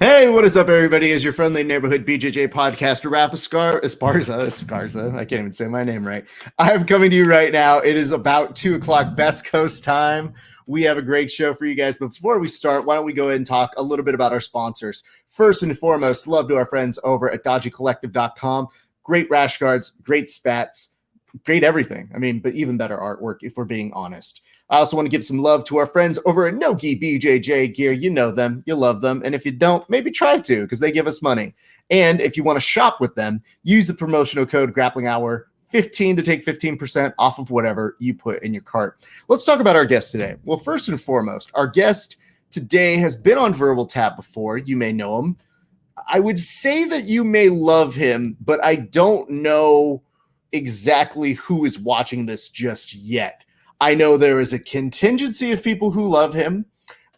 Hey, what is up, everybody? Is your friendly neighborhood BJJ podcaster, Rafa Esparza. I can't even say my name right. I'm coming to you right now. It is about 2 o'clock Best Coast time. We have a great show for you guys. But before we start, why don't we go ahead and talk a little bit about our sponsors? First and foremost, love to our friends over at dodgycollective.com. Great rash guards, great spats, great everything. I mean, but even better artwork, if we're being honest. I also want to give some love to our friends over at Nogi BJJ Gear. You know them, you love them, and if you don't, maybe try to, because they give us money. And if you want to shop with them, use the promotional code Grappling Hour 15 to take 15% off of whatever you put in your cart. Let's talk about our guest today. Well, first and foremost, our guest today has been on Verbal Tap before. You may know him. I would say that you may love him, but I don't know exactly who is watching this just yet. I know there is a contingency of people who love him,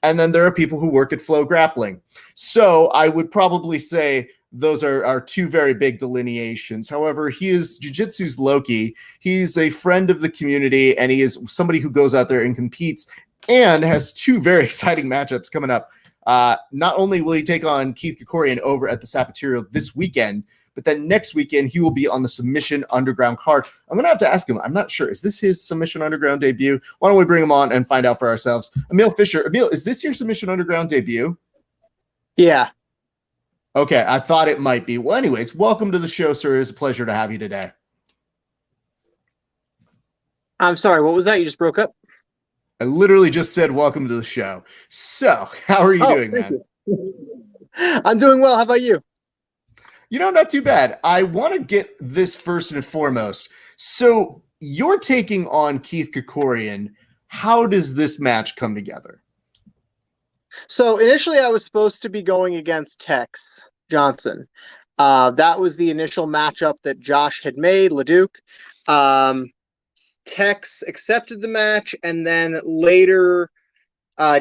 and then there are people who work at Flow Grappling. So I would probably say those are two very big delineations. However, he is Jiu-Jitsu's Loki. He's a friend of the community, and he is somebody who goes out there and competes and has two very exciting matchups coming up. Not only will he take on Keith Krikorian over at the Sapaterio this weekend, but then next weekend, he will be on the Submission Underground card. I'm going to have to ask him. I'm not sure. Is this his Submission Underground debut? Why don't we bring him on and find out for ourselves? Emil Fischer. Emil, is this your Submission Underground debut? Yeah. Okay, I thought it might be. Well, anyways, welcome to the show, sir. It's a pleasure to have you today. I'm sorry, what was that? You just broke up? I literally just said welcome to the show. So, how are you doing, man? I'm doing well. How about you? You know, not too bad. I want to get this first and foremost. So you're taking on Keith Krikorian. How does this match come together? So initially I was supposed to be going against Tex Johnson. That was the initial matchup that Josh had made, Leduc. Tex accepted the match and then later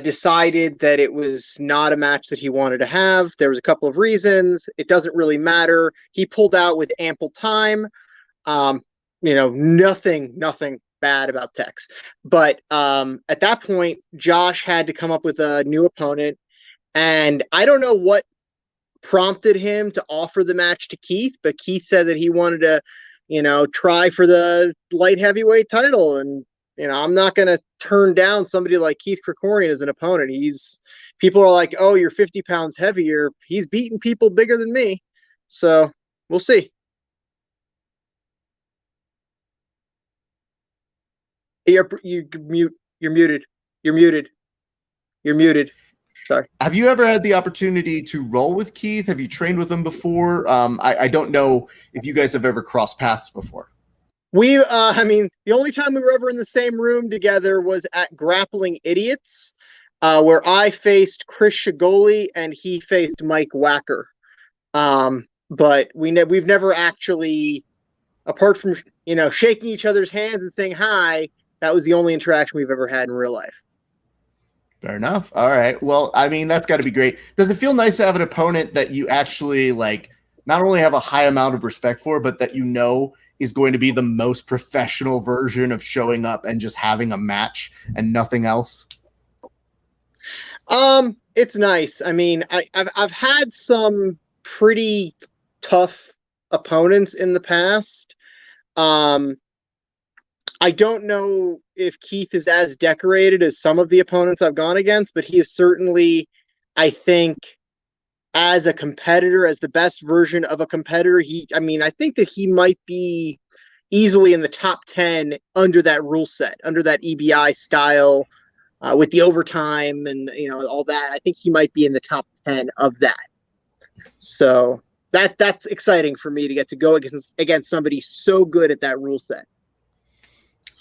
decided that it was not a match that he wanted to have. There was a couple of reasons. It doesn't really matter. He pulled out with ample time. Nothing bad about Tex. But at that point, Josh had to come up with a new opponent. And I don't know what prompted him to offer the match to Keith, but Keith said that he wanted to, try for the light heavyweight title. And I'm not going to turn down somebody like Keith Krikorian as an opponent. People are like, oh, you're 50 pounds heavier. He's beating people bigger than me. So we'll see. You're muted. Sorry. Have you ever had the opportunity to roll with Keith? Have you trained with him before? I don't know if you guys have ever crossed paths before. The only time we were ever in the same room together was at Grappling Idiots, where I faced Chris Shigoli and he faced Mike Wacker. But we've never actually, apart from, shaking each other's hands and saying hi, that was the only interaction we've ever had in real life. Fair enough. All right. Well, that's got to be great. Does it feel nice to have an opponent that you actually not only have a high amount of respect for, but that is going to be the most professional version of showing up and just having a match and nothing else? It's nice. I've had some pretty tough opponents in the past. I don't know if Keith is as decorated as some of the opponents I've gone against, but he is certainly, I think, as a competitor, as the best version of a competitor, I think that he might be easily in the top 10 under that rule set, under that EBI style, with the overtime and all that. I think he might be in the top 10 of that. So that's exciting for me to get to go against somebody so good at that rule set.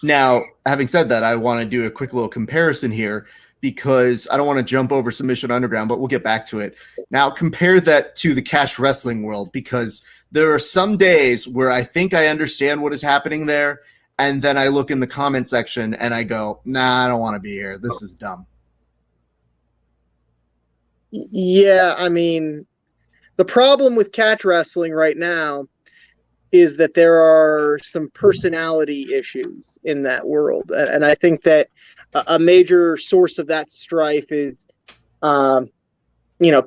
Now, having said that, I want to do a quick little comparison here because I don't want to jump over Submission Underground, but we'll get back to it. Now, compare that to the catch wrestling world, because there are some days where I think I understand what is happening there, and then I look in the comment section and I go, nah, I don't want to be here. This is dumb. Yeah, the problem with catch wrestling right now is that there are some personality issues in that world. And I think that a major source of that strife is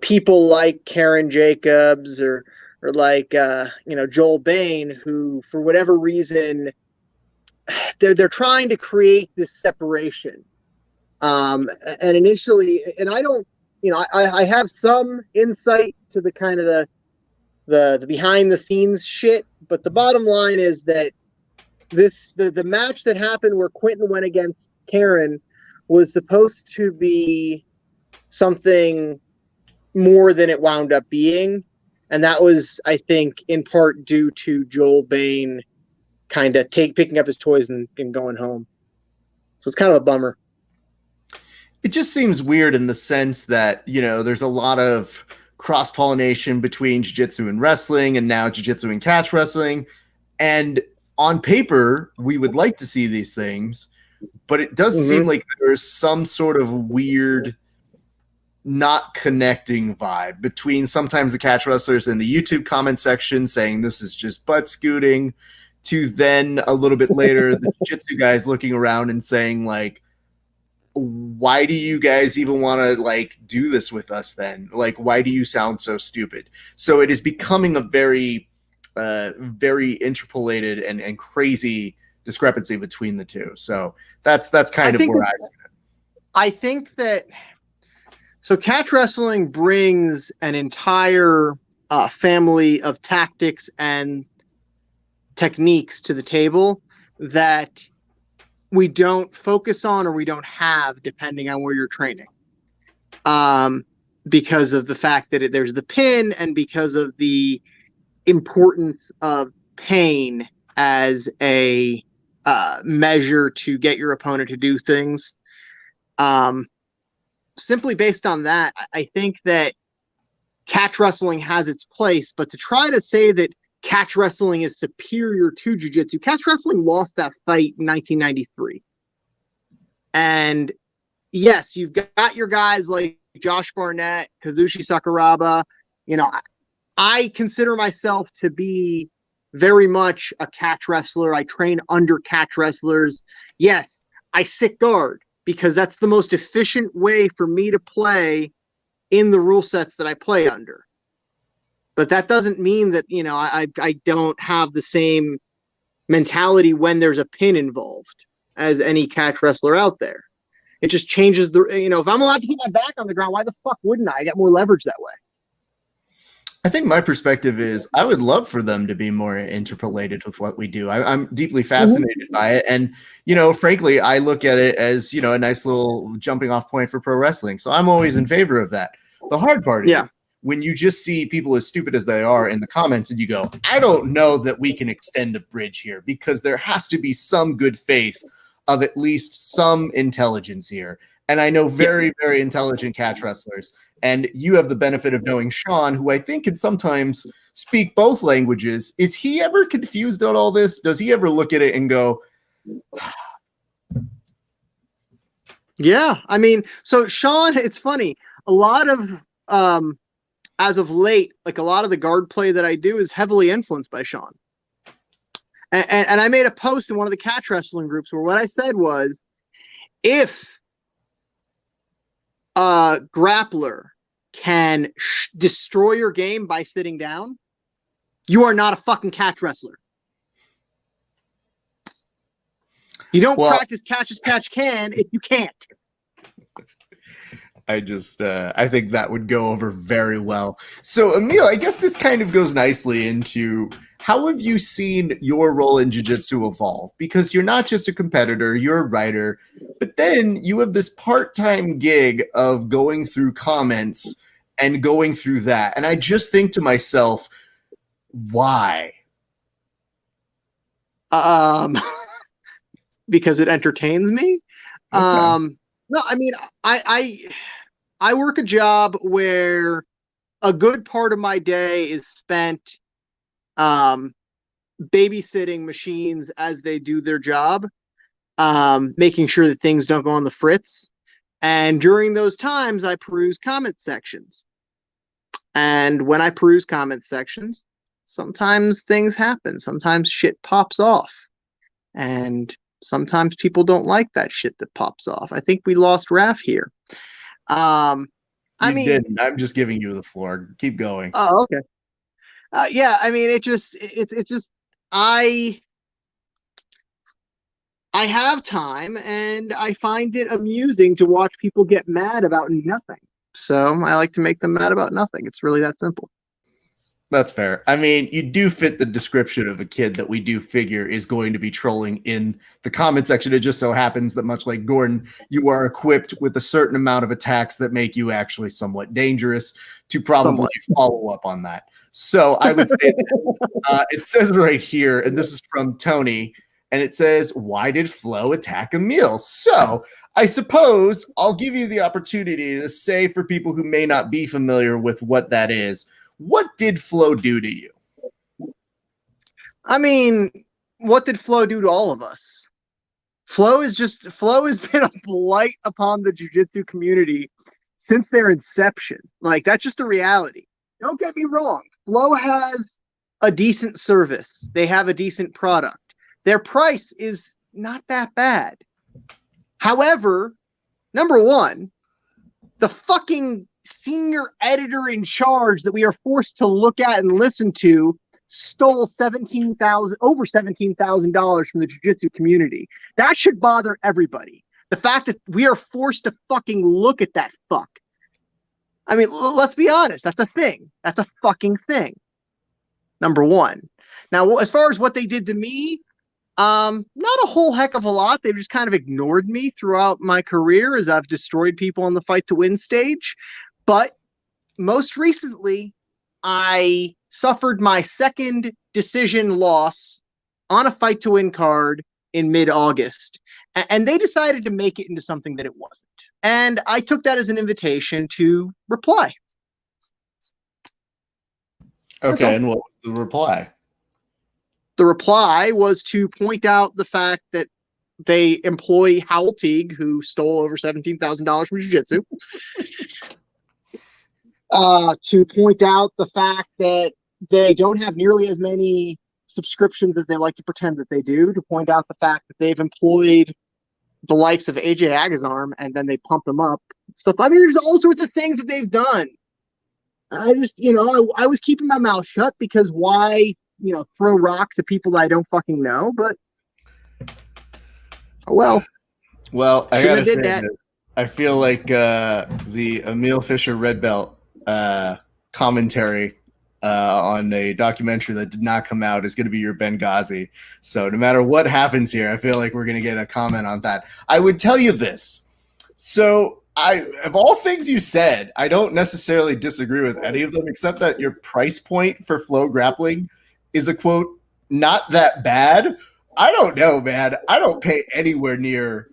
people like Karen Jacobs or like Joel Bain, who for whatever reason they're trying to create this separation. And initially, and I don't, I have some insight to the kind of the behind the scenes shit, but the bottom line is that the match that happened where Quentin went against Karen was supposed to be something more than it wound up being. And that was, I think, in part due to Joel Bain kind of picking up his toys and going home. So it's kind of a bummer. It just seems weird in the sense that, there's a lot of cross-pollination between jiu-jitsu and wrestling, and now jiu-jitsu and catch wrestling. And on paper, we would like to see these things, but it does seem like there's some sort of weird not connecting vibe between sometimes the catch wrestlers in the YouTube comment section saying this is just butt scooting, to then a little bit later the jiu-jitsu guys looking around and saying, like, why do you guys even want to like do this with us then? Like, why do you sound so stupid? So it is becoming a very very interpolated and crazy discrepancy between the two. So that's kind of where I see it. I think that so catch wrestling brings an entire family of tactics and techniques to the table that we don't focus on or we don't have depending on where you're training. Because of the fact that there's the pin and because of the importance of pain as a measure to get your opponent to do things. Simply based on that, I think that catch wrestling has its place, but to try to say that catch wrestling is superior to jiu-jitsu, catch wrestling lost that fight in 1993. And yes, you've got your guys like Josh Barnett, Kazushi Sakuraba. I consider myself to be very much a catch wrestler. I train under catch wrestlers. Yes, I sit guard because that's the most efficient way for me to play in the rule sets that I play under. But that doesn't mean that, I don't have the same mentality when there's a pin involved as any catch wrestler out there. It just changes if I'm allowed to keep my back on the ground, why the fuck wouldn't I? I get more leverage that way. I think my perspective is I would love for them to be more interpolated with what we do. I'm deeply fascinated by it. And, frankly, I look at it as, a nice little jumping off point for pro wrestling. So I'm always in favor of that. The hard part is when you just see people as stupid as they are in the comments and you go, I don't know that we can extend a bridge here because there has to be some good faith of at least some intelligence here. And I know very, very intelligent catch wrestlers. And you have the benefit of knowing Sean, who I think can sometimes speak both languages. Is he ever confused on all this? Does he ever look at it and go, yeah, I mean, so Sean, it's funny. A lot of, as of late, like a lot of the guard play that I do is heavily influenced by Sean. And I made a post in one of the catch wrestling groups where what I said was, if a grappler can destroy your game by sitting down, you are not a fucking catch wrestler. You don't practice catch as catch can if you can't. I think that would go over very well. So, Emil, I guess this kind of goes nicely into how have you seen your role in jiu-jitsu evolve? Because you're not just a competitor, you're a writer, but then you have this part-time gig of going through comments and going through that. And I just think to myself, why? Because it entertains me. Okay. No, I mean, I work a job where a good part of my day is spent babysitting machines as they do their job, making sure that things don't go on the fritz. And during those times, I peruse comment sections. And when I peruse comment sections, sometimes things happen. Sometimes shit pops off. And sometimes people don't like that shit that pops off. I think we lost Raph here. I You didn't. I'm just giving you the floor. Keep going. Oh, okay. Yeah, I mean, I I have time, and I find it amusing to watch people get mad about nothing. So I like to make them mad about nothing. It's really that simple. That's fair. I mean, you do fit the description of a kid that we do figure is going to be trolling in the comment section. It just so happens that, much like Gordon, you are equipped with a certain amount of attacks that make you actually somewhat dangerous to probably follow up on that. So I would say this. It says right here, and this is from Tony, and it says, why did Flo attack Emil? So I suppose I'll give you the opportunity to say, for people who may not be familiar with what that is, what did Flo do to you? I mean, what did Flo do to all of us? Flo has been a blight upon the jiu-jitsu community since their inception. Like, that's just the reality. Don't get me wrong. Flo has a decent service. They have a decent product. Their price is not that bad. However, number one, the fucking senior editor in charge that we are forced to look at and listen to stole over $17,000 from the jiu-jitsu community. That should bother everybody. The fact that we are forced to fucking look at that fuck. I mean, let's be honest. That's a thing. That's a fucking thing. Number one. Now, as far as what they did to me, not a whole heck of a lot. They've just kind of ignored me throughout my career as I've destroyed people on the fight to win stage. But most recently, I suffered my second decision loss on a fight to win card in mid-August. And they decided to make it into something that it wasn't. And I took that as an invitation to reply. Okay, and what was the reply? The reply was to point out the fact that they employ Howell Teague, who stole over $17,000 from jiu-jitsu. To point out the fact that they don't have nearly as many subscriptions as they like to pretend that they do. To point out the fact that they've employed the likes of AJ Agazarm and then they pump them up. Stuff. I mean, there's all sorts of things that they've done. I just, I was keeping my mouth shut because why, throw rocks at people that I don't fucking know, but well. Well, I gotta say this. I feel like the Emil Fischer red belt commentary on a documentary that did not come out is going to be your Benghazi. So no matter what happens here, I feel like we're going to get a comment on that. I would tell you this. So of all things you said, I don't necessarily disagree with any of them, except that your price point for Flow Grappling is a quote, not that bad. I don't know, man. I don't pay anywhere near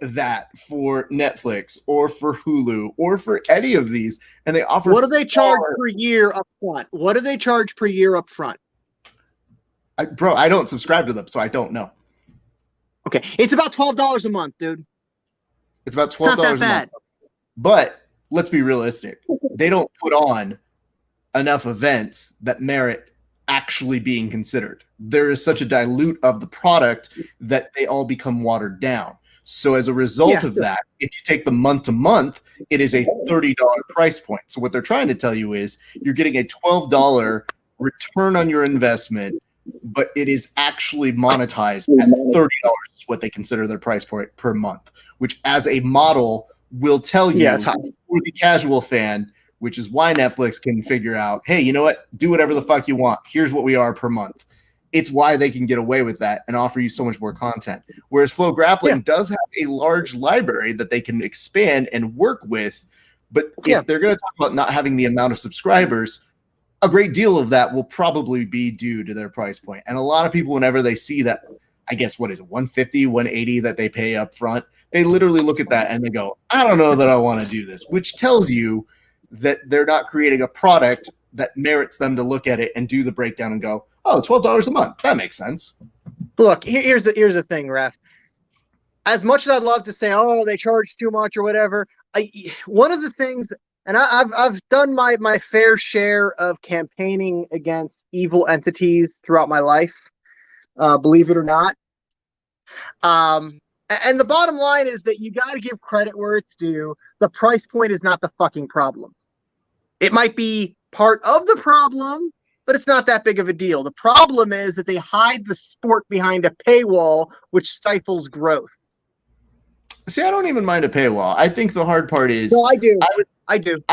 that for Netflix or for Hulu or for any of these, and they offer. What do they charge per year up front? What do they charge per year up front? Bro, I don't subscribe to them, so I don't know. Okay, it's about $12 a month, dude. It's about $12 a month. But let's be realistic. They don't put on enough events that merit actually being considered. There is such a dilute of the product that they all become watered down. So as a result of that, if you take the month to month, it is a $30 price point. So what they're trying to tell you is you're getting a $12 return on your investment, but it is actually monetized at $30 is what they consider their price point per month, which as a model will tell you for the casual fan, which is why Netflix can figure out, hey, you know what? Do whatever the fuck you want. Here's what we are per month. It's why they can get away with that and offer you so much more content. Whereas Flow Grappling does have a large library that they can expand and work with. But if they're going to talk about not having the amount of subscribers, a great deal of that will probably be due to their price point. And a lot of people, whenever they see that, I guess, what is it, 150, 180 that they pay up front, they literally look at that and they go, I don't know that I want to do this, which tells you that they're not creating a product that merits them to look at it and do the breakdown and go, oh, $12 a month. That makes sense. Look, here's the thing, Raf. As much as I'd love to say, oh, they charge too much or whatever, one of the things, and I've done my fair share of campaigning against evil entities throughout my life, believe it or not. And the bottom line is that you got to give credit where it's due. The price point is not the fucking problem. It might be part of the problem, but it's not that big of a deal. The problem is that they hide the sport behind a paywall, which stifles growth. See, I don't even mind a paywall. I think the hard part is. No, I do. I do.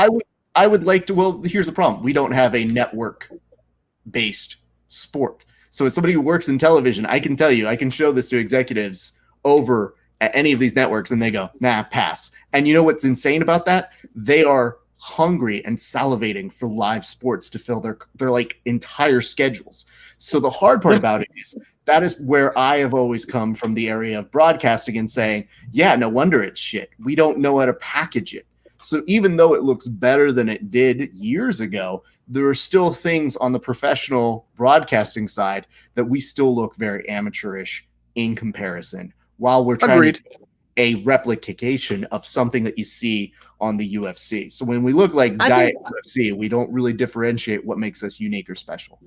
I would like to. Well, here's the problem: we don't have a network-based sport. So, as somebody who works in television, I can tell you, I can show this to executives over at any of these networks, and they go, "Nah, pass." And you know what's insane about that? They are hungry and salivating for live sports to fill their like entire schedules. So the hard part about it is that is where I have always come from, the area of broadcasting and saying, yeah, no wonder it's shit. We don't know how to package it. So even though it looks better than it did years ago, there are still things on the professional broadcasting side that we still look very amateurish in comparison, while we're trying to a replication of something that you see on the UFC. So when we look like diet UFC, we don't really differentiate what makes us unique or special.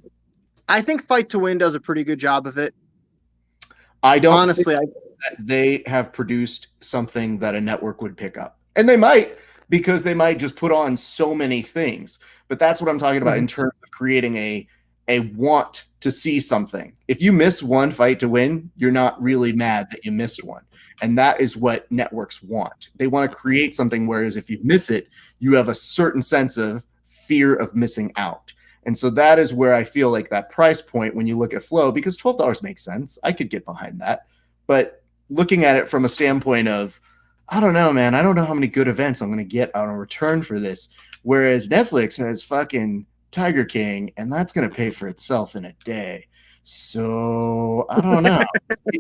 I think Fight to Win does a pretty good job of it. I don't honestly think that they have produced something that a network would pick up. And they might, because they might just put on so many things. But that's what I'm talking about in terms of creating a want to see something. If you miss one Fight to Win, you're not really mad that you missed one. And that is what networks want. They want to create something, whereas if you miss it, you have a certain sense of fear of missing out. And so that is where I feel like that price point, when you look at Flow, because $12 makes sense. I could get behind that. But looking at it from a standpoint of, I don't know, man, I don't know how many good events I'm going to get on a return for this. Whereas Netflix has fucking Tiger King, and that's going to pay for itself in a day. So I don't know.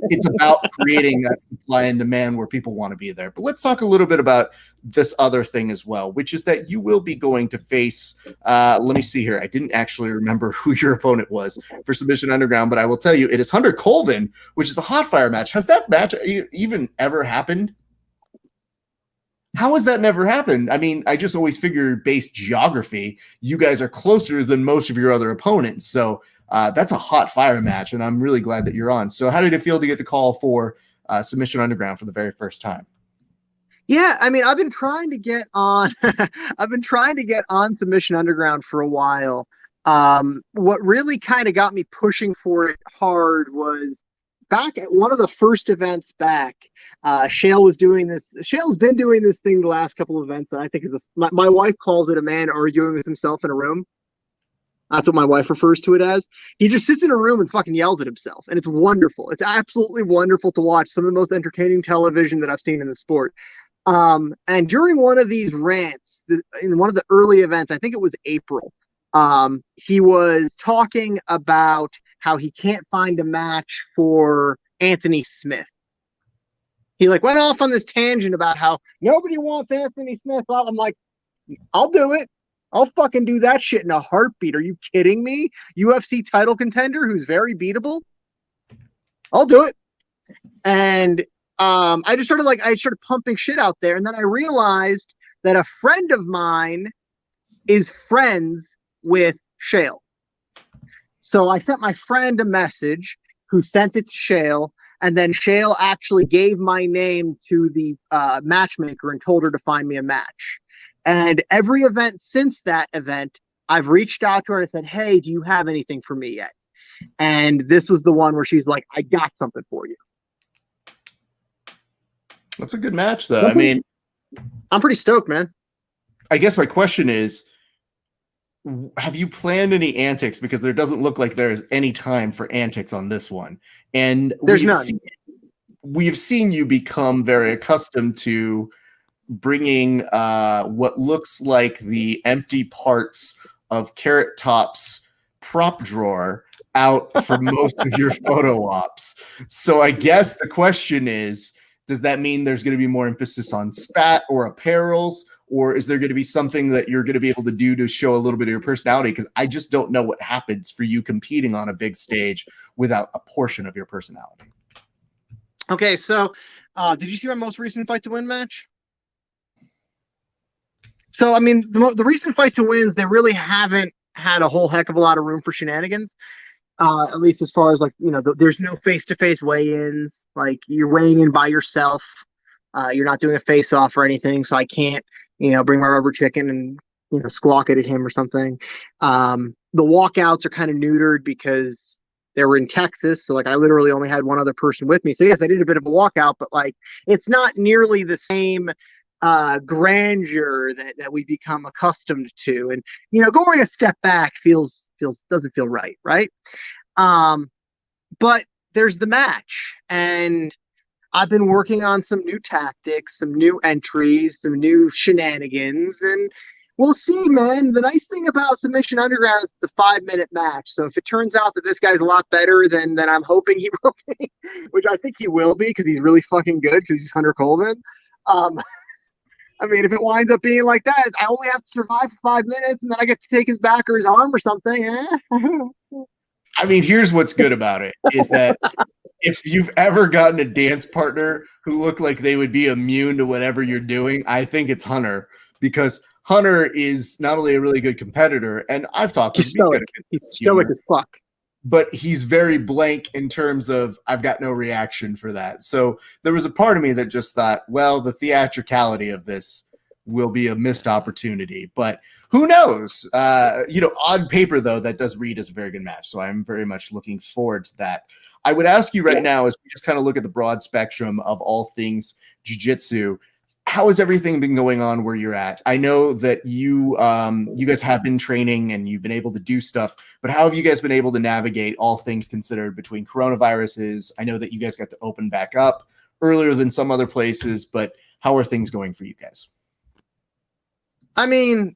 It's about creating that supply and demand where people want to be there. But let's talk a little bit about this other thing as well, which is that you will be going to face, let me see here. I didn't actually remember who your opponent was for Submission Underground, but I will tell you it is Hunter Colvin, which is a hot fire match. Has that match even ever happened? How has that never happened? I mean, I just always figured based geography, you guys are closer than most of your other opponents. So that's a hot fire match, and I'm really glad that you're on. So how did it feel to get the call for Submission Underground for the very first time? Yeah, I mean, I've been trying to get on Submission Underground for a while. What really kind of got me pushing for it hard was back at one of the first events back. Shale was doing this. Shale's been doing this thing the last couple of events that I think is my wife calls it a man arguing with himself in a room. That's what my wife refers to it as. He just sits in a room and fucking yells at himself. And it's wonderful. It's absolutely wonderful to watch. Some of the most entertaining television that I've seen in the sport. And during one of these rants, in one of the early events, I think it was April, he was talking about how he can't find a match for Anthony Smith. He like went off on this tangent about how nobody wants Anthony Smith. I'm like, I'll do it. I'll fucking do that shit in a heartbeat. Are you kidding me? UFC title contender who's very beatable. I'll do it. And I started pumping shit out there. And then I realized that a friend of mine is friends with Shale. So I sent my friend a message who sent it to Shale. And then Shale actually gave my name to the matchmaker and told her to find me a match. And every event since that event, I've reached out to her and said, hey, do you have anything for me yet? And this was the one where she's like, I got something for you. That's a good match, though. I mean, I'm pretty stoked, man. I guess my question is, have you planned any antics? Because there doesn't look like there's any time for antics on this one. And there's none. We've seen you become very accustomed to bringing what looks like the empty parts of Carrot Top's prop drawer out for most of your photo ops. So I guess the question is, does that mean there's going to be more emphasis on spat or apparels, or is there going to be something that you're going to be able to do to show a little bit of your personality? Because I just don't know what happens for you competing on a big stage without a portion of your personality. Okay, so did you see my most recent Fight to Win match? So, I mean, the recent Fight to Wins, they really haven't had a whole heck of a lot of room for shenanigans. At least as far as like, there's no face-to-face weigh-ins. Like you're weighing in by yourself. You're not doing a face-off or anything. So I can't, bring my rubber chicken and, squawk it at him or something. The walkouts are kind of neutered because they were in Texas. So like I literally only had one other person with me. So yes, I did a bit of a walkout, but like it's not nearly the same grandeur that we become accustomed to. And, going a step back doesn't feel right. But there's the match, and I've been working on some new tactics, some new entries, some new shenanigans, and we'll see, man. The nice thing about Submission Underground is it's a 5-minute match. So if it turns out that this guy's a lot better than I'm hoping he will be, which I think he will be because he's really fucking good because he's Hunter Colvin. I mean, if it winds up being like that, I only have to survive for 5 minutes, and then I get to take his back or his arm or something. I mean, here's what's good about it is that if you've ever gotten a dance partner who looked like they would be immune to whatever you're doing, I think it's Hunter, because Hunter is not only a really good competitor, and I've talked to him, he's stoic as fuck. But he's very blank in terms of I've got no reaction for that. So there was a part of me that just thought, well, the theatricality of this will be a missed opportunity, but who knows? On paper, though, that does read as a very good match. So I'm very much looking forward to that. I would ask you right now, as we just kind of look at the broad spectrum of all things jiu-jitsu, how has everything been going on where you're at? I know that you guys have been training and you've been able to do stuff, but how have you guys been able to navigate all things considered between coronaviruses? I know that you guys got to open back up earlier than some other places, but how are things going for you guys? I mean,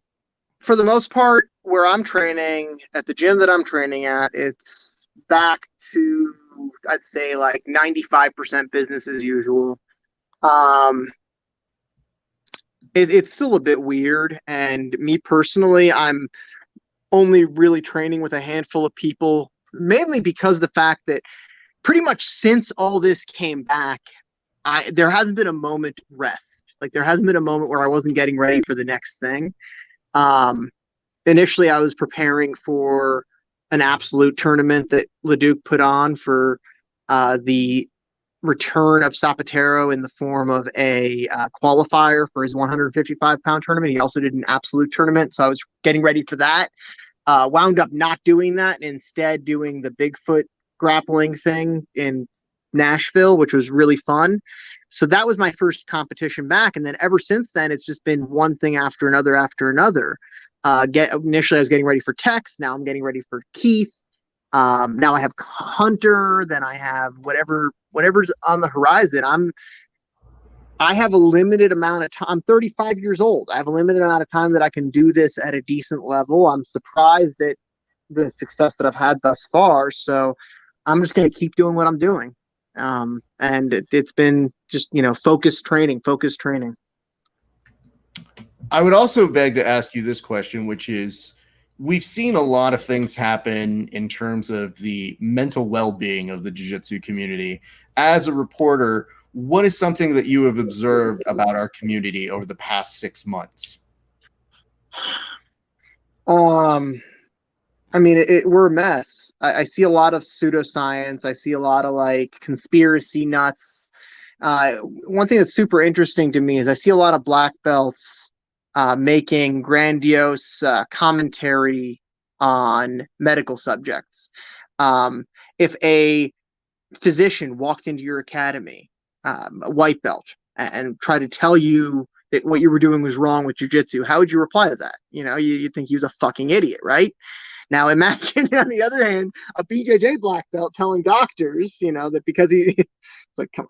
for the most part, where I'm training at the gym that I'm training at, it's back to, I'd say, like 95% business as usual. It's still a bit weird, and me personally, I'm only really training with a handful of people, mainly because of the fact that pretty much since all this came back, there hasn't been a moment to rest. Like there hasn't been a moment where I wasn't getting ready for the next thing. Initially, I was preparing for an absolute tournament that Leduc put on for the return of Zapatero in the form of a qualifier for his 155-pound tournament. He also did an absolute tournament, so I was getting ready for that. Wound up not doing that, and instead doing the Bigfoot grappling thing in Nashville, which was really fun. So that was my first competition back, and then ever since then, it's just been one thing after another after another. Initially, I was getting ready for Tex. Now I'm getting ready for Keith. Now I have Hunter. Then I have whatever's on the horizon. I have a limited amount of time. I'm 35 years old. I have a limited amount of time that I can do this at a decent level. I'm surprised at the success that I've had thus far. So I'm just going to keep doing what I'm doing. And it's been just, focused training. I would also beg to ask you this question, which is, we've seen a lot of things happen in terms of the mental well-being of the jiu-jitsu community. As a reporter, what is something that you have observed about our community over the past 6 months? I mean, we're a mess. I see a lot of pseudoscience. I see a lot of like conspiracy nuts. One thing that's super interesting to me is I see a lot of black belts making grandiose commentary on medical subjects. If a physician walked into your academy, a white belt, and tried to tell you that what you were doing was wrong with jiu-jitsu, how would you reply to that? You'd think he was a fucking idiot, right? Now imagine, on the other hand, a BJJ black belt telling doctors, that because it's like, come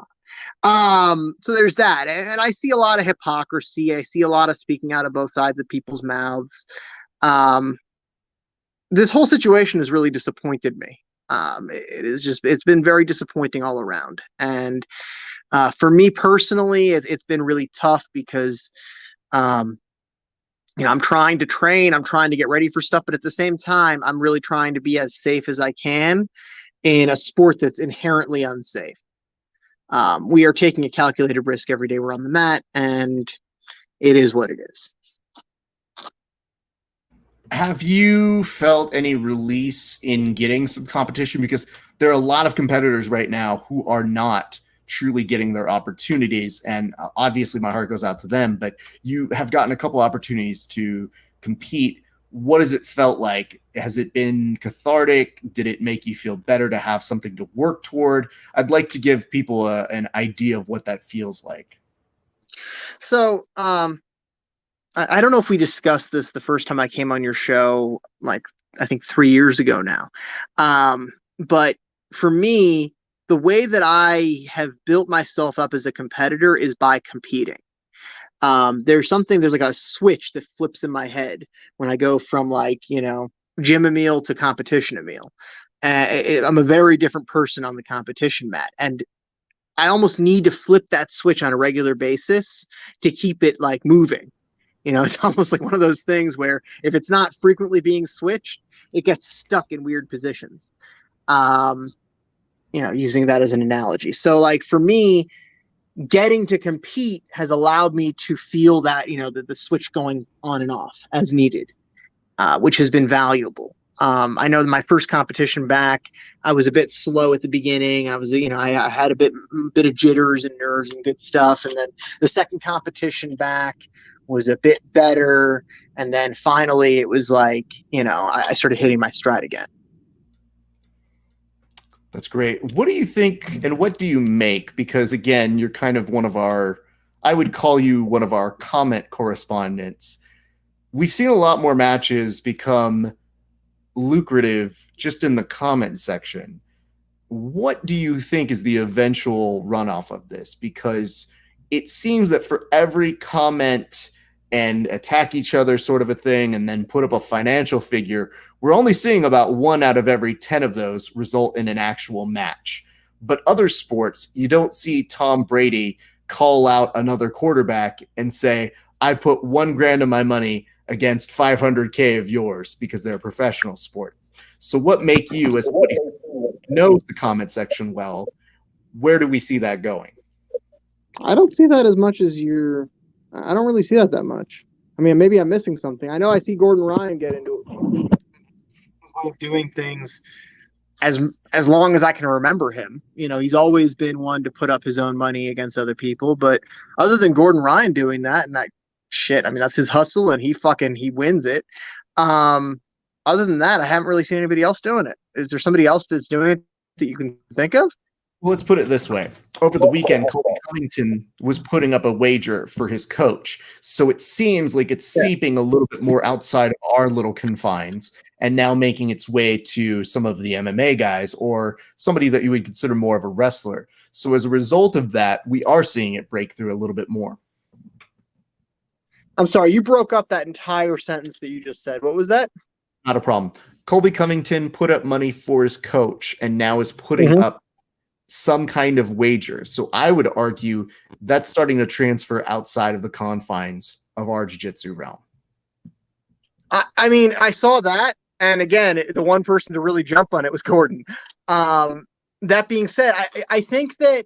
on. So there's that. And I see a lot of hypocrisy. I see a lot of speaking out of both sides of people's mouths. This whole situation has really disappointed me. It's been very disappointing all around. And for me personally, it's been really tough because, I'm trying to train, I'm trying to get ready for stuff, but at the same time, I'm really trying to be as safe as I can in a sport that's inherently unsafe. We are taking a calculated risk every day we're on the mat, and it is what it is. Have you felt any release in getting some competition? Because there are a lot of competitors right now who are not truly getting their opportunities. And obviously my heart goes out to them, but you have gotten a couple opportunities to compete. What has it felt like? Has it been cathartic? Did it make you feel better to have something to work toward? I'd like to give people an idea of what that feels like. So, I don't know if we discussed this the first time I came on your show, like I think 3 years ago now. But for me, the way that I have built myself up as a competitor is by competing. There's like a switch that flips in my head when I go from gym Emil to competition Emil. I'm a very different person on the competition mat. And I almost need to flip that switch on a regular basis to keep it like moving. It's almost like one of those things where if it's not frequently being switched, it gets stuck in weird positions. Using that as an analogy. So like for me, getting to compete has allowed me to feel that, the switch going on and off as needed, which has been valuable. I know that my first competition back, I was a bit slow at the beginning. I had a bit of jitters and nerves and good stuff. And then the second competition back was a bit better. And then finally it was like, I started hitting my stride again. That's great. What do you think and what do you make? Because again, you're kind of I would call you one of our comment correspondents. We've seen a lot more matches become lucrative just in the comment section. What do you think is the eventual runoff of this? Because it seems that for every comment and attack each other sort of a thing and then put up a financial figure, we're only seeing about 1 out of every 10 of those result in an actual match. But other sports, you don't see Tom Brady call out another quarterback and say, I put $1,000 of my money against 500K of yours, because they're professional sports. So what make you, as somebody who knows the comment section well, where do we see that going? I don't see that as much as I don't really see that much. I mean, maybe I'm missing something. I know I see Gordon Ryan get into it. His way of doing things as long as I can remember him. He's always been one to put up his own money against other people. But other than Gordon Ryan doing that, and that's his hustle and he wins it. Other than that, I haven't really seen anybody else doing it. Is there somebody else that's doing it that you can think of? Well, let's put it this way. Over the weekend, Colby Covington was putting up a wager for his coach. So it seems like it's seeping a little bit more outside of our little confines and now making its way to some of the MMA guys or somebody that you would consider more of a wrestler. So as a result of that, we are seeing it break through a little bit more. I'm sorry, you broke up that entire sentence that you just said. What was that? Not a problem. Colby Covington put up money for his coach and now is putting up some kind of wager. So I would argue that's starting to transfer outside of the confines of our jiu-jitsu realm. I mean, I saw that. And again, the one person to really jump on it was Gordon. That being said, I think that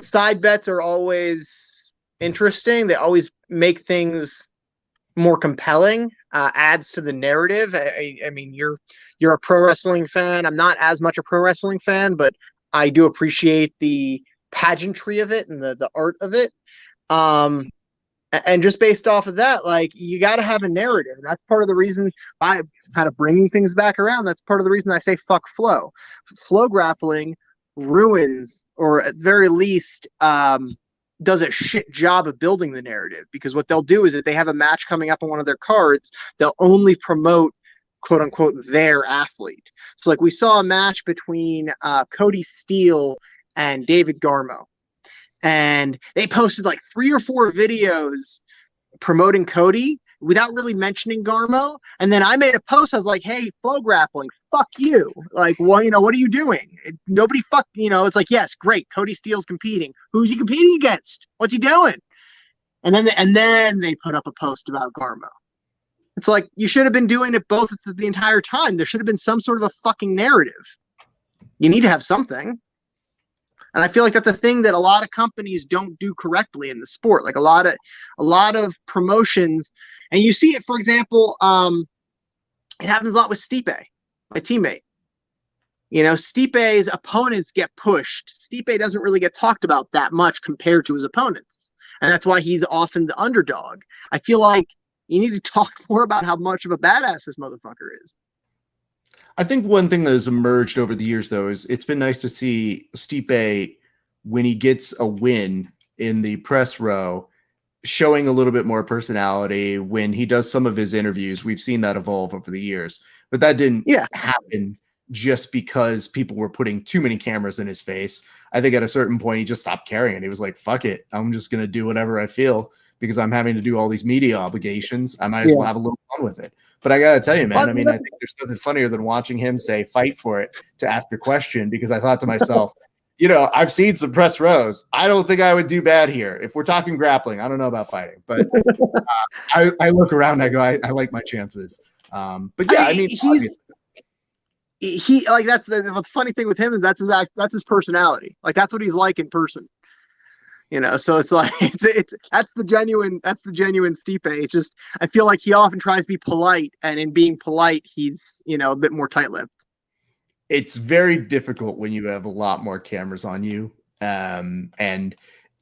side bets are always interesting. They always make things more compelling, adds to the narrative. I mean, you're a pro wrestling fan. I'm not as much a pro wrestling fan, but I do appreciate the pageantry of it and the art of it. And just based off of that, like, you got to have a narrative. And that's part of the reason I'm kind of bringing things back around. That's part of the reason I say fuck flow. Flow grappling ruins, or at very least, does a shit job of building the narrative, because what they'll do is if they have a match coming up on one of their cards, they'll only promote quote unquote their athlete. So like we saw a match between Cody Steele and David Garmo, and they posted like 3 or 4 videos promoting Cody without really mentioning Garmo. And then I made a post. I was like, hey, flow grappling, fuck you. Like, well, what are you doing? Nobody it's like, yes, great. Cody Steele's competing. Who's he competing against? What's he doing? And then they put up a post about Garmo. It's like, you should have been doing it both the entire time. There should have been some sort of a fucking narrative. You need to have something. And I feel like that's a thing that a lot of companies don't do correctly in the sport. Like a lot of promotions, And you see it, for example, it happens a lot with Stipe, my teammate. Stipe's opponents get pushed. Stipe doesn't really get talked about that much compared to his opponents. And that's why he's often the underdog. I feel like you need to talk more about how much of a badass this motherfucker is. I think one thing that has emerged over the years, though, is it's been nice to see Stipe, when he gets a win in the press row, showing a little bit more personality. When he does some of his interviews, we've seen that evolve over the years. But that didn't happen just because people were putting too many cameras in his face. I think at a certain point, he just stopped caring, and he was like, fuck it. I'm just going to do whatever I feel because I'm having to do all these media obligations. I might as well have a little fun with it. But I got to tell you, man, I mean, I think there's nothing funnier than watching him say, fight for it, to ask a question, because I thought to myself, I've seen some press rows. I don't think I would do bad here. If we're talking grappling, I don't know about fighting, but I look around, I go, I like my chances. But yeah, I mean, he like, that's the funny thing with him is that's his personality. Like, that's what he's like in person. So it's like that's the genuine Stipe. It's just, I feel like he often tries to be polite, and in being polite, he's a bit more tight-lipped. It's very difficult when you have a lot more cameras on you, and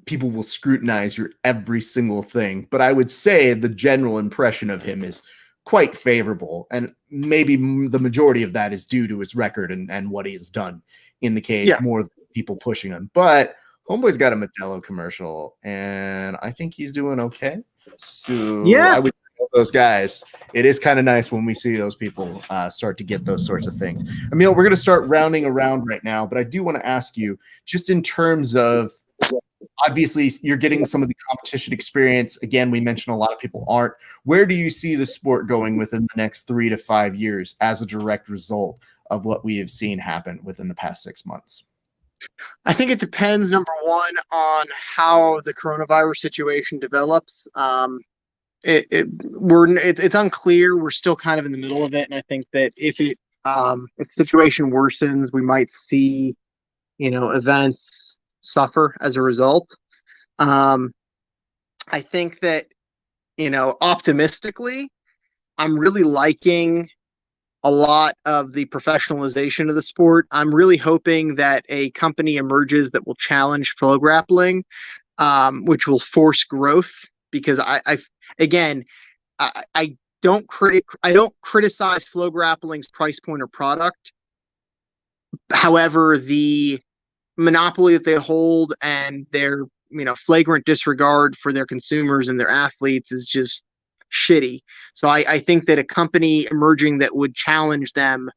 people will scrutinize your every single thing. But I would say the general impression of him is quite favorable, and maybe the majority of that is due to his record and what he has done in the cage, more than people pushing him. But Homeboy's got a Modelo commercial, and I think he's doing okay. So I would tell those guys, it is kind of nice when we see those people start to get those sorts of things. Emil, we're going to start rounding around right now, but I do want to ask you, just in terms of, obviously, you're getting some of the competition experience. Again, we mentioned a lot of people aren't. Where do you see the sport going within the next 3 to 5 years as a direct result of what we have seen happen within the past 6 months? I think it depends, number one, on how the coronavirus situation develops. It's unclear. We're still kind of in the middle of it, and I think that if the situation worsens, we might see, events suffer as a result. I think that, optimistically, I'm really liking a lot of the professionalization of the sport. I'm really hoping that a company emerges that will challenge flow grappling, which will force growth, because I don't criticize flow grappling's price point or product. However, the monopoly that they hold and their flagrant disregard for their consumers and their athletes is just shitty. So I think that a company emerging that would challenge them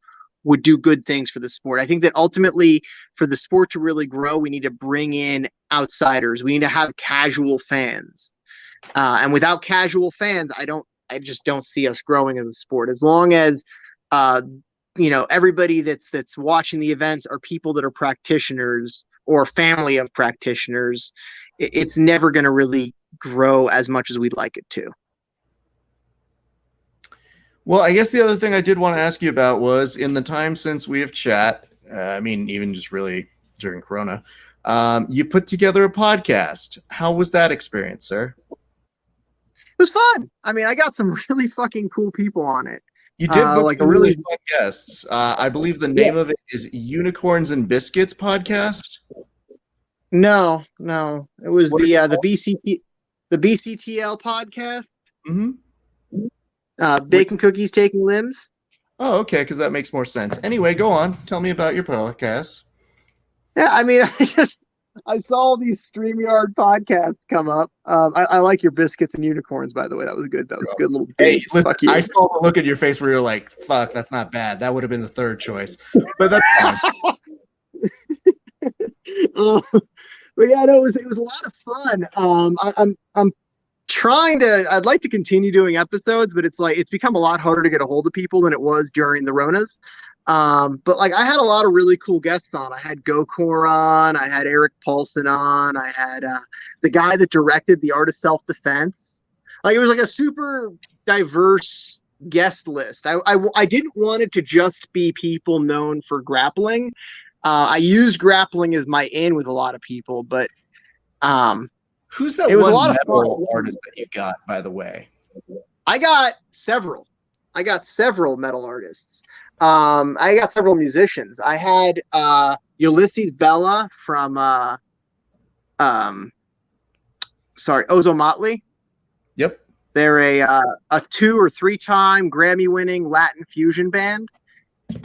would do good things for the sport. I think that ultimately, for the sport to really grow, we need to bring in outsiders. We need to have casual fans. And without casual fans, I just don't see us growing as a sport. As long as everybody that's watching the events are people that are practitioners or family of practitioners, it's never going to really grow as much as we'd like it to. Well, I guess the other thing I did want to ask you about was, in the time since we have chat, even just really during Corona, you put together a podcast. How was that experience, sir? It was fun. I mean, I got some really fucking cool people on it. You did book some really fun guests. I believe the name of it is Unicorns and Biscuits podcast. No, it was the BCTL podcast. Mm-hmm. Bacon Cookies Taking Limbs. Oh, okay, because that makes more sense. Anyway, go on. Tell me about your podcast. Yeah, I mean, I saw these StreamYard podcasts come up. I like your Biscuits and Unicorns, by the way. That was good. That was a good little hey, listen, I saw the look in your face where you're like, fuck, that's not bad. That would have been the third choice. But that's fine. But yeah, no, it was a lot of fun. I'm I'd like to continue doing episodes, but it's become a lot harder to get a hold of people than it was during the Ronas. But I had a lot of really cool guests on. I had Gokor on, I had Eric Paulson on, I had the guy that directed The Art of Self-Defense. It was a super diverse guest list. I didn't want it to just be people known for grappling. I used grappling as my in with a lot of people, but who's that? It was one a lot of fun artist that you got, by the way? I got several. I got several metal artists. I got several musicians. I had Ulysses Bella from um Ozo Motley. Yep. They're a 2 or 3 time Grammy winning Latin fusion band.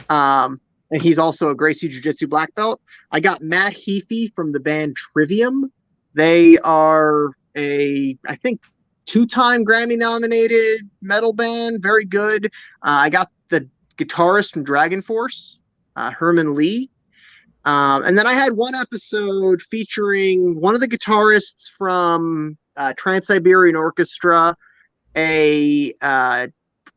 And he's also a Gracie Jiu-Jitsu black belt. I got Matt Heafy from the band Trivium. They are I think 2-time Grammy nominated metal band. Very good. I got the guitarist from Dragon Force, Herman Lee. And then I had one episode featuring one of the guitarists from Trans-Siberian Orchestra, a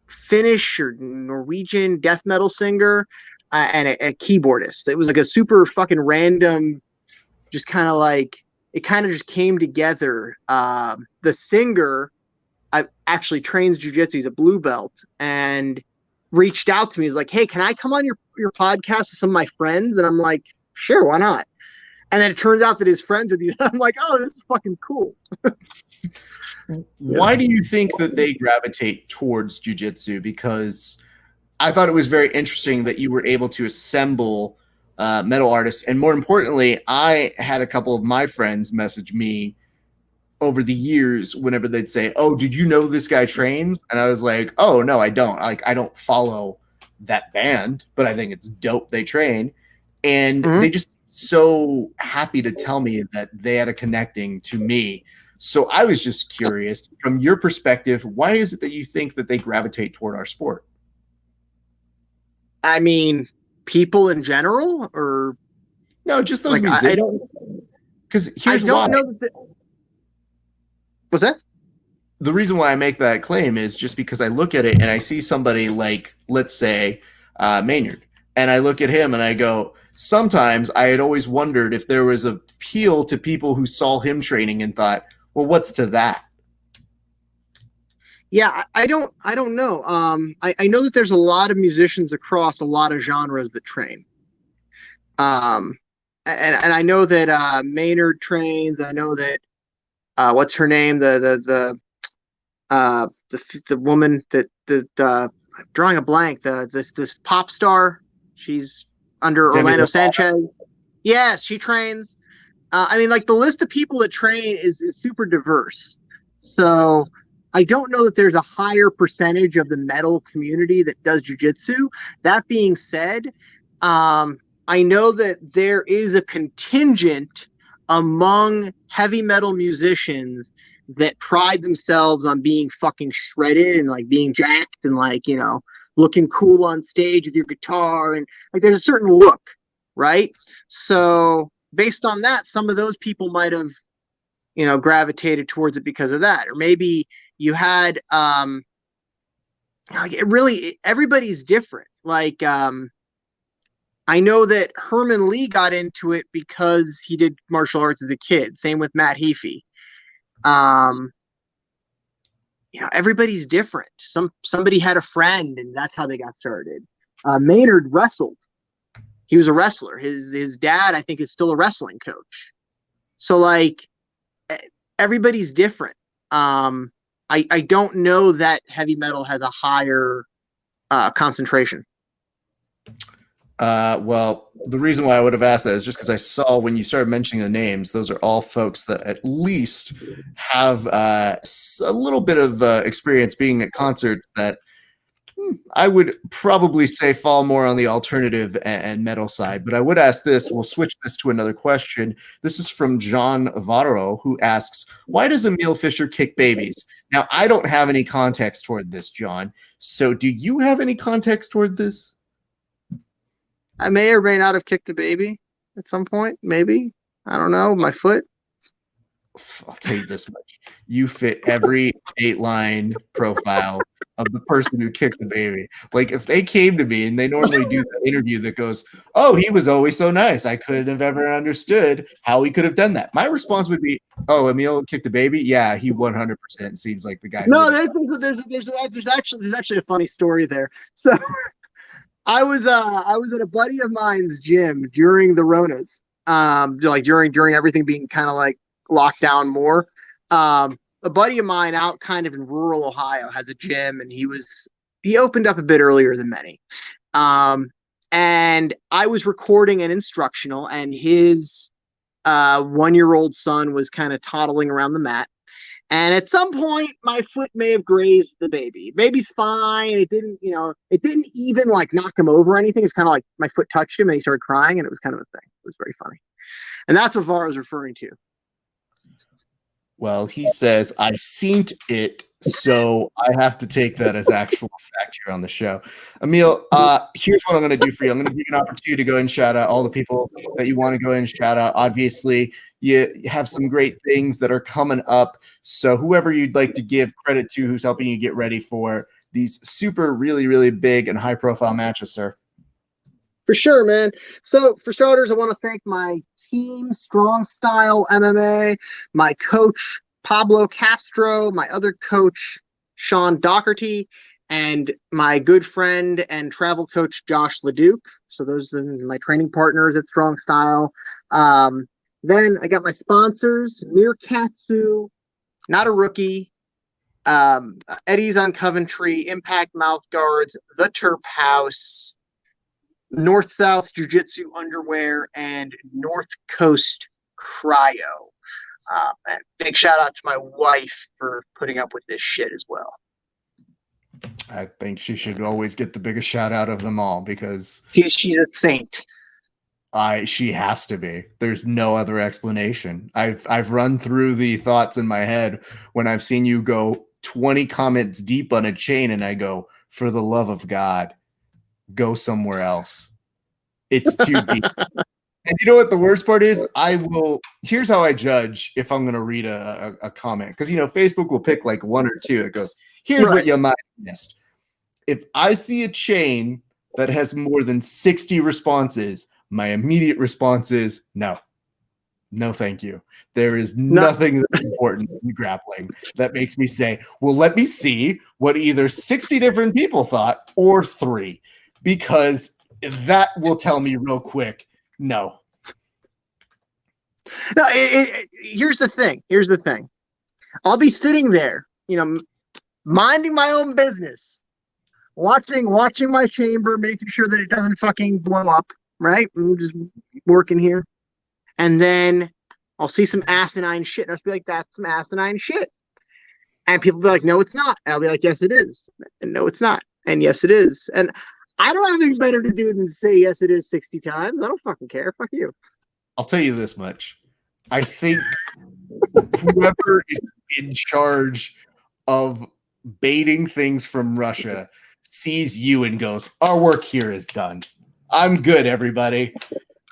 Finnish or Norwegian death metal singer, and a keyboardist. It was like a super fucking random, just kind of like, it kind of just came together. The singer actually trains jiu-jitsu. He's a blue belt, and reached out to me. He's like, hey, can I come on your podcast with some of my friends? And I'm like, sure, why not? And then it turns out that his friends are these. I'm like, oh, this is fucking cool. Why do you think that they gravitate towards jiu-jitsu? Because I thought it was very interesting that you were able to assemble metal artists. And more importantly, I had a couple of my friends message me over the years whenever they'd say, oh, did you know this guy trains? And I was like, oh, no, I don't. Like, I don't follow that band, but I think it's dope they train. And they just so happy to tell me that they had a connecting to me. So I was just curious, from your perspective, why is it that you think that they gravitate toward our sport? I mean, people in general, or no, just those like, musicians. I don't, because here's I don't why. know that what's that? The reason why I make that claim is just because I look at it and I see somebody like, let's say, Maynard, and I look at him and I go, sometimes I had always wondered if there was an appeal to people who saw him training and thought, well, what's to that? Yeah, I don't know. I know that there's a lot of musicians across a lot of genres that train. And I know that Maynard trains. I know that what's her name? The woman that I'm drawing a blank. This pop star. She's under Demi Orlando Lovato. Sanchez. Yes, she trains. I mean, like, the list of people that train is super diverse. So I don't know that there's a higher percentage of the metal community that does jiu-jitsu. That being said, I know that there is a contingent among heavy metal musicians that pride themselves on being fucking shredded and like being jacked and like, you know, looking cool on stage with your guitar, and like there's a certain look, right? So based on that, some of those people might have, you know, gravitated towards it because of that. Or maybe you had like, it really, everybody's different. Like I know that Herman Lee got into it because he did martial arts as a kid. Same with Matt Heafy. You know, everybody's different. Somebody had a friend and that's how they got started. Maynard wrestled. He was a wrestler. His dad, I think, is still a wrestling coach. So like, everybody's different. I don't know that heavy metal has a higher concentration. Well, the reason why I would have asked that is just because I saw when you started mentioning the names, those are all folks that at least have a little bit of experience being at concerts that I would probably say fall more on the alternative and metal side. But I would ask this, we'll switch this to another question. This is from John Varro, who asks, why does Emil Fischer kick babies? Now, I don't have any context toward this, John. So do you have any context toward this? I may or may not have kicked a baby at some point. Maybe. I don't know. My foot. I'll tell you this much. You fit every Dateline profile of the person who kicked the baby. Like, if they came to me and they normally do the interview that goes, oh, he was always so nice, I couldn't have ever understood how he could have done that. My response would be, oh, Emil kicked the baby? Yeah, he 100% seems like the guy. No, there's actually a funny story there. So I was at a buddy of mine's gym during the Ronas, like during everything being kind of like locked down more. a buddy of mine out kind of in rural Ohio has a gym, and he opened up a bit earlier than many. And I was recording an instructional, and his 1-year-old son was kind of toddling around the mat. And at some point, my foot may have grazed the baby. Baby's fine. It didn't even like knock him over or anything. It's kind of like my foot touched him and he started crying, and it was kind of a thing. It was very funny. And that's what Var was referring to. Well, he says, I've seen it, so I have to take that as actual fact here on the show. Emil, here's what I'm going to do for you. I'm going to give you an opportunity to go and shout out all the people that you want to go and shout out. Obviously, you have some great things that are coming up. So whoever you'd like to give credit to who's helping you get ready for these super, really, really big and high-profile matches, sir. For sure, man. So for starters, I want to thank my team, Strong Style MMA, my coach, Pablo Castro, my other coach, Sean Doherty, and my good friend and travel coach, Josh Leduc. So those are my training partners at Strong Style. Then I got my sponsors, Meerkatsu, Not a Rookie, Eddie's on Coventry, Impact Mouth Guards, The Terp House, North-South Jiu-Jitsu Underwear, and North Coast Cryo. And big shout out to my wife for putting up with this shit as well. I think she should always get the biggest shout out of them all because she's a saint. She has to be. There's no other explanation. I've run through the thoughts in my head when I've seen you go 20 comments deep on a chain, and I go, for the love of God, go somewhere else. It's too deep. And you know what the worst part is? Here's how I judge if I'm going to read a comment. Because, Facebook will pick like one or two. It goes, here's what you might have missed. If I see a chain that has more than 60 responses, my immediate response is no. No, thank you. There is nothing that's important in grappling that makes me say, well, let me see what either 60 different people thought or 3. Because that will tell me real quick, no. No, here's the thing. I'll be sitting there, minding my own business, watching my chamber, making sure that it doesn't fucking blow up, right? I'm just working here. And then I'll see some asinine shit, and I'll be like, that's some asinine shit. And people will be like, no, it's not. And I'll be like, yes, it is. And no, it's not. And yes, it is. And I don't have anything better to do than to say yes, it is 60 times. I don't fucking care. Fuck you. I'll tell you this much. I think whoever is in charge of baiting things from Russia sees you and goes, our work here is done. I'm good, everybody.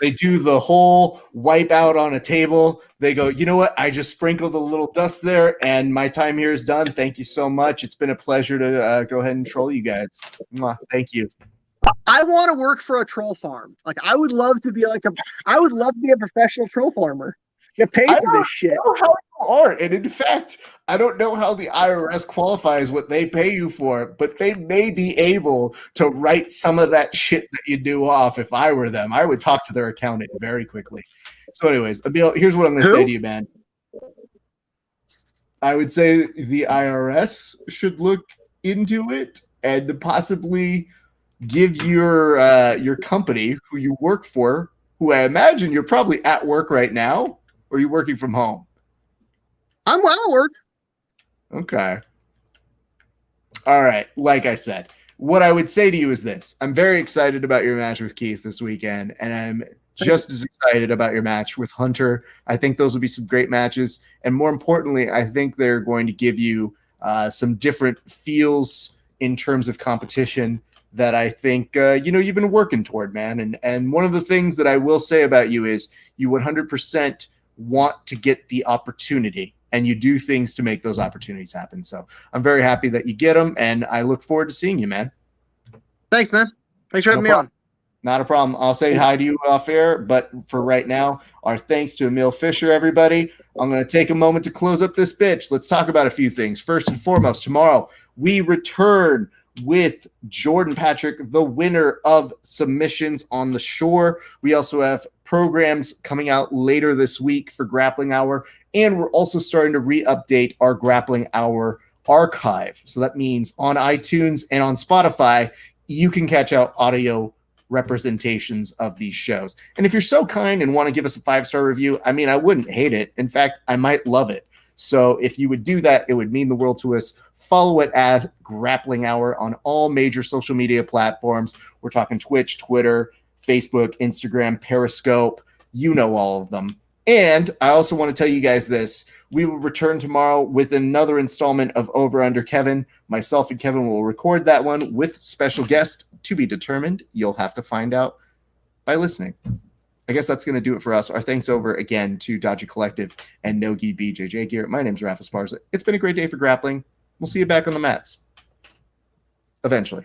They do the whole wipe out on a table. They go, you know what? I just sprinkled a little dust there, and my time here is done. Thank you so much. It's been a pleasure to go ahead and troll you guys. Mwah. Thank you. I want to work for a troll farm. Like, I would love to be a professional troll farmer. Get paid for this shit. I don't know how you are. And in fact, I don't know how the IRS qualifies what they pay you for, but they may be able to write some of that shit that you do off. If I were them, I would talk to their accountant very quickly. So anyways, Emil, here's what I'm going to say to you, man. I would say the IRS should look into it and possibly give your company who you work for, who I imagine you're probably at work right now, or are you working from home? I'm at work. Okay. All right. Like I said, what I would say to you is this. I'm very excited about your match with Keith this weekend, and I'm just as excited about your match with Hunter. I think those will be some great matches. And more importantly, I think they're going to give you some different feels in terms of competition that I think, you've been working toward, man. And one of the things that I will say about you is you 100% want to get the opportunity, and you do things to make those opportunities happen. So I'm very happy that you get them, and I look forward to seeing you, man. Thanks, man. Thanks for having me on. Not a problem. I'll say hi to you off air, but for right now, our thanks to Emil Fischer, everybody. I'm going to take a moment to close up this bitch. Let's talk about a few things. First and foremost, tomorrow we return with Jordan Patrick, the winner of Submissions on the Shore. We also have programs coming out later this week for Grappling Hour And we're also starting to re-update our Grappling Hour archive. So that means on iTunes and on Spotify, you can catch out audio representations of these shows. And if you're so kind and want to give us a 5-star review, I mean, I wouldn't hate it. In fact, I might love it. So if you would do that, it would mean the world to us. Follow it at Grappling Hour on all major social media platforms. We're talking Twitch, Twitter, Facebook, Instagram, Periscope, you know all of them. And I also want to tell you guys this. We will return tomorrow with another installment of Over Under Kevin. Myself and Kevin will record that one with special guest to be determined. You'll have to find out by listening. I guess that's going to do it for us. Our thanks over again to Dodgy Collective and Nogi BJJ Gear. My name's Rafa Esparza. It's been a great day for grappling. We'll see you back on the mats eventually.